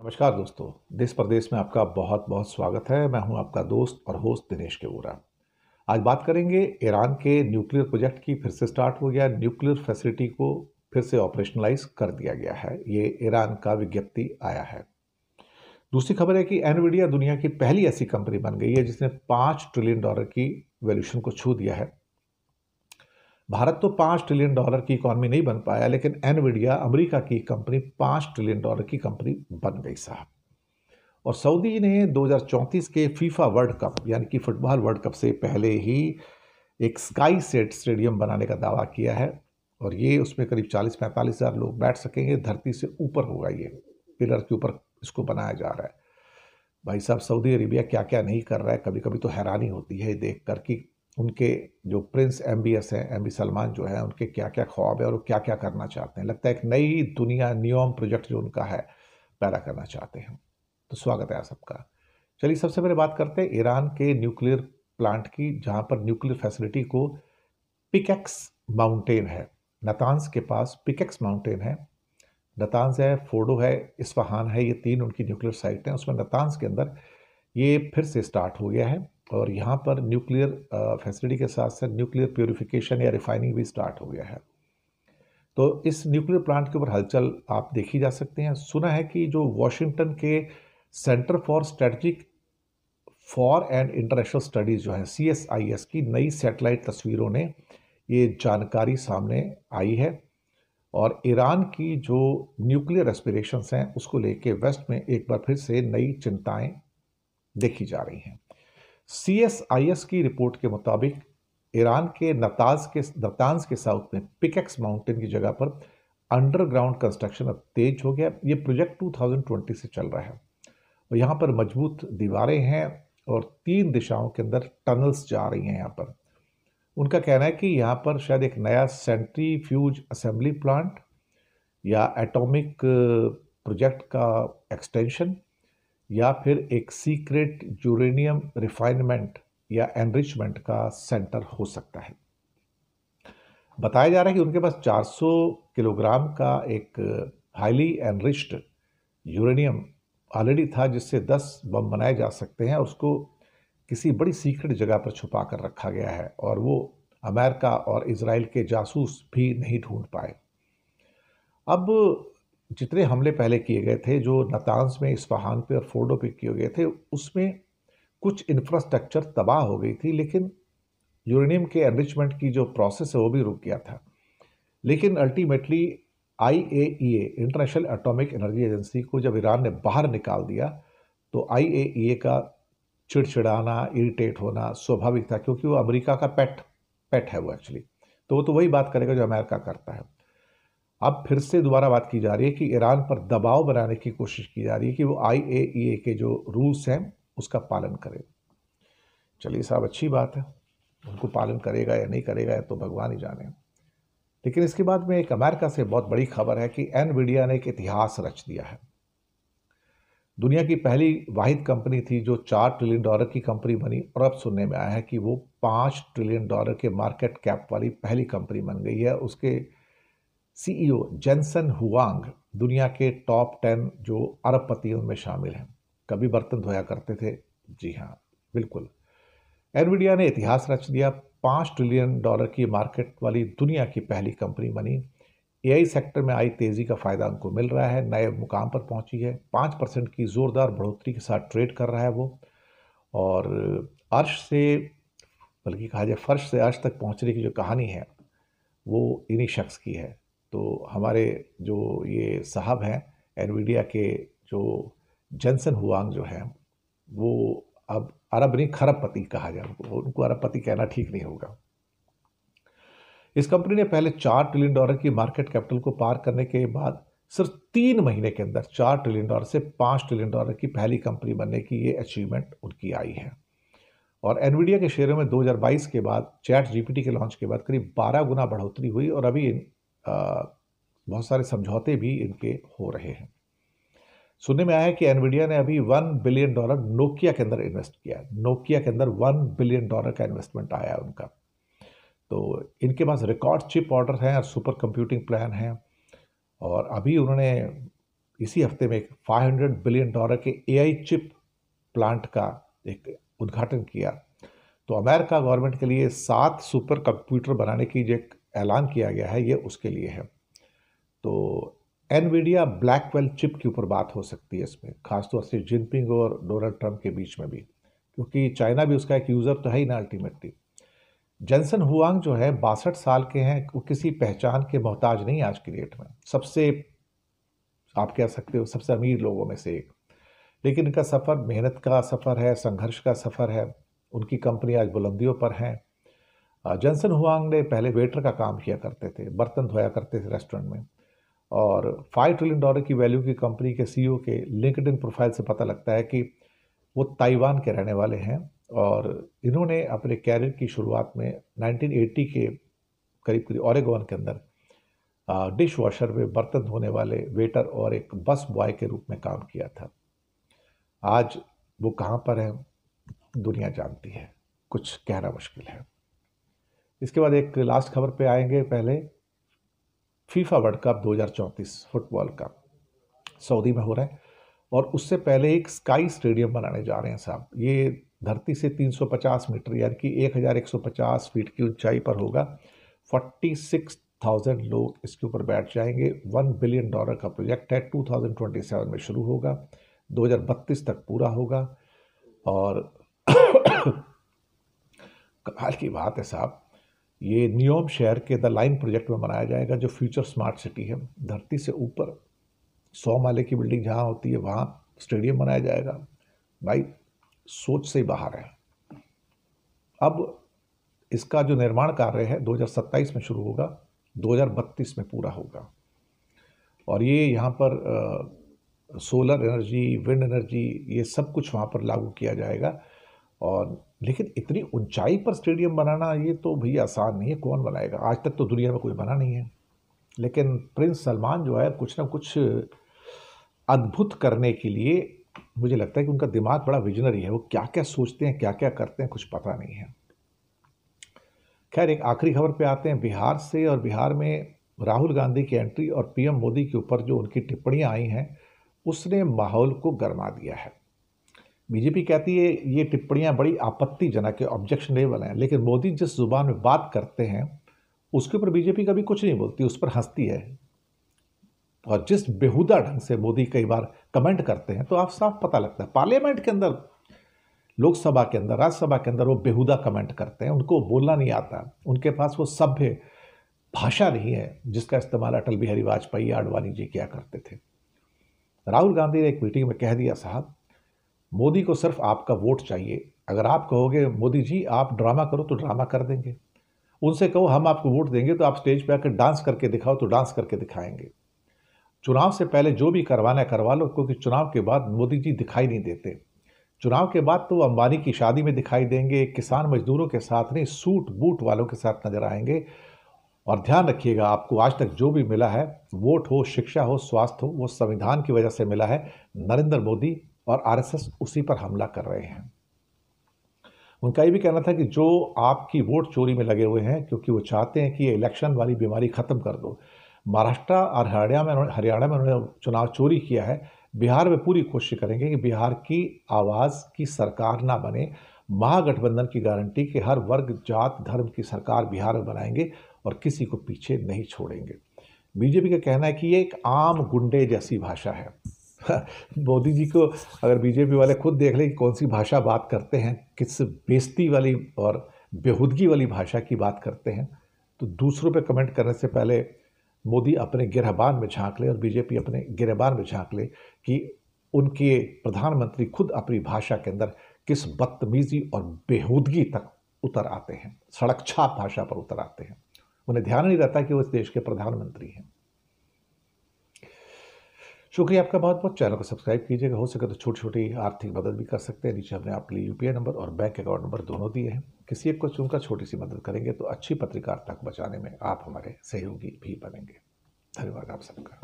नमस्कार दोस्तों। देश प्रदेश में आपका बहुत बहुत स्वागत है। मैं हूं आपका दोस्त और होस्ट दिनेश केवूरा। आज बात करेंगे ईरान के न्यूक्लियर प्रोजेक्ट की। फिर से स्टार्ट हो गया, न्यूक्लियर फैसिलिटी को फिर से ऑपरेशनलाइज कर दिया गया है। ये ईरान का विज्ञप्ति आया है। दूसरी खबर है कि एनवीडिया दुनिया की पहली ऐसी कंपनी बन गई है जिसने $5 ट्रिलियन की वैल्यूएशन को छू दिया है। भारत तो $5 ट्रिलियन की इकॉनमी नहीं बन पाया, लेकिन एनवीडिया अमेरिका की कंपनी $5 ट्रिलियन की कंपनी बन गई साहब। और सऊदी ने 2034 के फीफा वर्ल्ड कप यानी कि फुटबॉल वर्ल्ड कप से पहले ही एक स्काई सेट स्टेडियम बनाने का दावा किया है। और ये उसमें करीब 40-45 हज़ार लोग बैठ सकेंगे। धरती से ऊपर होगा, ये पिलर के ऊपर इसको बनाया जा रहा है। भाई साहब, सऊदी अरेबिया क्या क्या नहीं कर रहा है। कभी कभी तो हैरानी होती है देख कर कि उनके जो प्रिंस MBS हैं, MB सलमान जो है, उनके क्या क्या ख्वाब है और वो क्या क्या करना चाहते हैं। लगता है एक नई दुनिया, नियोम प्रोजेक्ट जो उनका है, पैदा करना चाहते हैं। तो स्वागत है आप सबका। चलिए सबसे पहले बात करते हैं ईरान के न्यूक्लियर प्लांट की, जहां पर न्यूक्लियर फैसिलिटी को पिकेक्स माउंटेन है, नतांज के पास पिकेक्स माउंटेन है। नतांज है, फोर्डो है, इस्फहान है, ये तीन उनकी न्यूक्लियर साइट हैं। उसमें नतांज के अंदर ये फिर से स्टार्ट हो गया है और यहाँ पर न्यूक्लियर फैसिलिटी के साथ साथ न्यूक्लियर प्योरिफिकेशन या रिफाइनिंग भी स्टार्ट हो गया है। तो इस न्यूक्लियर प्लांट के ऊपर हलचल आप देखी जा सकते हैं। सुना है कि जो वॉशिंगटन के centre for strategic for and international studies जो है, CSIS की नई सैटेलाइट तस्वीरों ने ये जानकारी सामने आई है। और ईरान की जो न्यूक्लियर एस्पिरेशंस हैं उसको लेके वेस्ट में एक बार फिर से नई चिंताएं देखी जा रही हैं। CSIS की रिपोर्ट के मुताबिक ईरान के नतांज के साउथ में पिकेक्स माउंटेन की जगह पर अंडरग्राउंड कंस्ट्रक्शन अब तेज हो गया। ये प्रोजेक्ट 2020 से चल रहा है और यहाँ पर मजबूत दीवारें हैं और 3 दिशाओं के अंदर टनल्स जा रही हैं यहाँ पर। उनका कहना है कि यहाँ पर शायद एक नया सेंट्रीफ्यूज असेंबली प्लांट या एटॉमिक प्रोजेक्ट का एक्सटेंशन या फिर एक सीक्रेट यूरेनियम रिफाइनमेंट या एनरिचमेंट का सेंटर हो सकता है। बताया जा रहा है कि उनके पास 400 किलोग्राम का एक हाईली एनरिच्ड यूरेनियम ऑलरेडी था, जिससे 10 बम बनाए जा सकते हैं। उसको किसी बड़ी सीक्रेट जगह पर छुपा कर रखा गया है और वो अमेरिका और इजराइल के जासूस भी नहीं ढूंढ पाए। अब जितने हमले पहले किए गए थे, जो नतांज में, इस्फहान पे और फोर्डो पे किए गए थे, उसमें कुछ इंफ्रास्ट्रक्चर तबाह हो गई थी, लेकिन यूरेनियम के एनरिचमेंट की जो प्रोसेस है वो भी रुक गया था। लेकिन ultimately IAEA, international atomic energy agency, को जब ईरान ने बाहर निकाल दिया तो IAEA का चिड़चिड़ाना, इरिटेट होना स्वाभाविक था, क्योंकि वो अमेरिका का पेट है वो एक्चुअली। तो वो तो वही बात करेगा जो अमेरिका करता है। अब फिर से दोबारा बात की जा रही है कि ईरान पर दबाव बनाने की कोशिश की जा रही है कि वो IAEA के जो रूल्स हैं उसका पालन करे। चलिए साहब, अच्छी बात है। उनको पालन करेगा या नहीं करेगा तो भगवान ही जाने। लेकिन इसके बाद में एक अमेरिका से बहुत बड़ी खबर है कि एनवीडिया ने एक इतिहास रच दिया है। दुनिया की पहली वाहिद कंपनी थी जो $4 ट्रिलियन की कंपनी बनी, और अब सुनने में आया है कि वो $5 ट्रिलियन के मार्केट कैप वाली पहली कंपनी बन गई है। उसके CEO जेनसन हुआंग दुनिया के टॉप 10 जो अरबपतियों में शामिल हैं। कभी बर्तन धोया करते थे, जी हाँ बिल्कुल। एनवीडिया ने इतिहास रच दिया। $5 ट्रिलियन की मार्केट वाली दुनिया की पहली कंपनी बनी। AI सेक्टर में आई तेजी का फायदा उनको मिल रहा है, नए मुकाम पर पहुंची है। 5% की जोरदार बढ़ोतरी के साथ ट्रेड कर रहा है वो। और अर्श से, बल्कि कहा जाए फर्श से अर्श तक पहुंचने की जो कहानी है वो इन्हीं शख्स की है। तो हमारे जो ये साहब हैं एनवीडिया के, जो जेनसन हुआंग जो है, वो अब अरब नहीं खरबपति कहा जाए उनको अरबपति कहना ठीक नहीं होगा। इस कंपनी ने पहले $4 ट्रिलियन की मार्केट कैपिटल को पार करने के बाद सिर्फ 3 महीने के अंदर $4 ट्रिलियन से $5 ट्रिलियन की पहली कंपनी बनने की ये अचीवमेंट उनकी आई है। और एनवीडिया के शेयरों में 2022 के बाद ChatGPT के लॉन्च के बाद करीब 12 गुना बढ़ोतरी हुई और अभी बहुत सारे समझौते भी इनके हो रहे हैं। सुनने में आया है कि एनवीडिया ने अभी $1 बिलियन नोकिया के अंदर इन्वेस्ट किया। नोकिया के अंदर $1 बिलियन का इन्वेस्टमेंट आया उनका। तो इनके पास रिकॉर्ड चिप ऑर्डर हैं और सुपर कंप्यूटिंग प्लान हैं। और अभी उन्होंने इसी हफ्ते में एक $500 बिलियन के AI चिप प्लांट का एक उद्घाटन किया। तो अमेरिका गवर्नमेंट के लिए 7 सुपर कंप्यूटर बनाने की जो एक ऐलान किया गया है, ये उसके लिए है। तो एनवीडिया ब्लैकवेल चिप के ऊपर बात हो सकती है इसमें, खासतौर से जिनपिंग और डोनाल्ड ट्रंप के बीच में भी, क्योंकि चाइना भी उसका एक यूज़र तो है ही ना अल्टीमेटली। जेंसन हुआंग जो है 62 साल के हैं, वो किसी पहचान के मोहताज नहीं आज की डेट में, सबसे आप कह सकते हो सबसे अमीर लोगों में से एक। लेकिन इनका सफ़र मेहनत का सफ़र है, संघर्ष का सफ़र है। उनकी कंपनी आज बुलंदियों पर है। जेंसन हुआंग ने पहले वेटर का काम किया करते थे, बर्तन धोया करते थे रेस्टोरेंट में, और $5 ट्रिलियन की वैल्यू की कंपनी के CEO के लिंक्डइन प्रोफाइल से पता लगता है कि वो ताइवान के रहने वाले हैं। और इन्होंने अपने कैरियर की शुरुआत में 1980 के करीब करीब ओरेगोन के अंदर डिश वॉशर में बर्तन धोने वाले वेटर और एक बस बॉय के रूप में काम किया था। आज वो कहाँ पर है दुनिया जानती है, कुछ कहना मुश्किल है। इसके बाद एक लास्ट खबर पे आएंगे। पहले फीफा वर्ल्ड कप 2034 फुटबॉल का सऊदी में हो रहा है, और उससे पहले एक स्काई स्टेडियम बनाने जा रहे हैं साहब। ये धरती से 350 मीटर यानी कि 1150 फीट की ऊंचाई पर होगा। 46,000 लोग इसके ऊपर बैठ जाएंगे। $1 बिलियन का प्रोजेक्ट है। 2027 में शुरू होगा, 2032 तक पूरा होगा। और कमाल की बात है साहब, ये नियोम शहर के द लाइन प्रोजेक्ट में बनाया जाएगा, जो फ्यूचर स्मार्ट सिटी है। धरती से ऊपर 100 माले की बिल्डिंग जहाँ होती है वहाँ स्टेडियम बनाया जाएगा। भाई सोच से ही बाहर है। अब इसका जो निर्माण कार्य है 2027 में शुरू होगा, 2032 में पूरा होगा। और ये यहाँ पर सोलर एनर्जी, विंड एनर्जी, ये सब कुछ वहाँ पर लागू किया जाएगा। और लेकिन इतनी ऊंचाई पर स्टेडियम बनाना ये तो भैया आसान नहीं है। कौन बनाएगा? आज तक तो दुनिया में कोई बना नहीं है। लेकिन प्रिंस सलमान जो है कुछ ना कुछ अद्भुत करने के लिए, मुझे लगता है कि उनका दिमाग बड़ा विजनरी है। वो क्या क्या सोचते हैं, क्या क्या करते हैं, कुछ पता नहीं है। खैर, एक आखिरी खबर पे आते हैं बिहार से। और बिहार में राहुल गांधी की एंट्री और PM मोदी के ऊपर जो उनकी टिप्पणियां आई हैं, उसने माहौल को गरमा दिया है। बीजेपी कहती है ये टिप्पणियां बड़ी आपत्तिजनक है, ऑब्जेक्शनेबल हैं। लेकिन मोदी जिस जुबान में बात करते हैं उसके ऊपर बीजेपी कभी कुछ नहीं बोलती, उस पर हंसती है। और जिस बेहुदा ढंग से मोदी कई बार कमेंट करते हैं, तो आप साफ पता लगता है पार्लियामेंट के अंदर, लोकसभा के अंदर, राज्यसभा के अंदर वो बेहुदा कमेंट करते हैं। उनको बोलना नहीं आता, उनके पास वो सभ्य भाषा नहीं है जिसका इस्तेमाल अटल बिहारी वाजपेयी या आडवाणी जी किया करते थे। राहुल गांधी ने एक मीटिंग में कह दिया, साहब मोदी को सिर्फ आपका वोट चाहिए। अगर आप कहोगे मोदी जी आप ड्रामा करो तो ड्रामा कर देंगे। उनसे कहो हम आपको वोट देंगे तो आप स्टेज पे आकर डांस करके दिखाओ तो डांस करके दिखाएंगे। चुनाव से पहले जो भी करवाना है करवा लो, क्योंकि चुनाव के बाद मोदी जी दिखाई नहीं देते। चुनाव के बाद तो वो अंबानी की शादी में दिखाई देंगे, किसान मजदूरों के साथ नहीं, सूट बूट वालों के साथ नजर आएंगे। और ध्यान रखिएगा, आपको आज तक जो भी मिला है, वोट हो, शिक्षा हो, स्वास्थ्य हो, वो संविधान की वजह से मिला है। नरेंद्र मोदी और RSS उसी पर हमला कर रहे हैं। उनका ये भी कहना था कि जो आपकी वोट चोरी में लगे हुए हैं, क्योंकि वो चाहते हैं कि ये इलेक्शन वाली बीमारी खत्म कर दो। महाराष्ट्र और हरियाणा में उन्होंने चुनाव चोरी किया है। बिहार में पूरी कोशिश करेंगे कि बिहार की आवाज़ की सरकार ना बने। महागठबंधन की गारंटी कि हर वर्ग, जात, धर्म की सरकार बिहार में बनाएंगे और किसी को पीछे नहीं छोड़ेंगे। बीजेपी का कहना है कि ये एक आम गुंडे जैसी भाषा है। मोदी जी को अगर बीजेपी वाले खुद देख लें कि कौन सी भाषा बात करते हैं, किस बेइज्जती वाली और बेहुदगी वाली भाषा की बात करते हैं, तो दूसरों पे कमेंट करने से पहले मोदी अपने गिरहबान में झांक ले और बीजेपी अपने गिरहबान में झांक ले कि उनके प्रधानमंत्री खुद अपनी भाषा के अंदर किस बदतमीजी और बेहुदगी तक उतर आते हैं, सड़क छाप भाषा पर उतर आते हैं। उन्हें ध्यान नहीं रहता कि वो इस देश के प्रधानमंत्री हैं। शुक्रिया आपका बहुत बहुत। चैनल को सब्सक्राइब कीजिएगा। हो सके तो छोटी छोटी आर्थिक मदद भी कर सकते हैं। नीचे हमने आपके लिए UPI नंबर और बैंक अकाउंट नंबर दोनों दिए हैं। किसी एक को चुनकर छोटी सी मदद करेंगे तो अच्छी पत्रकारिता को बचाने में आप हमारे सहयोगी भी बनेंगे। धन्यवाद आप सबका।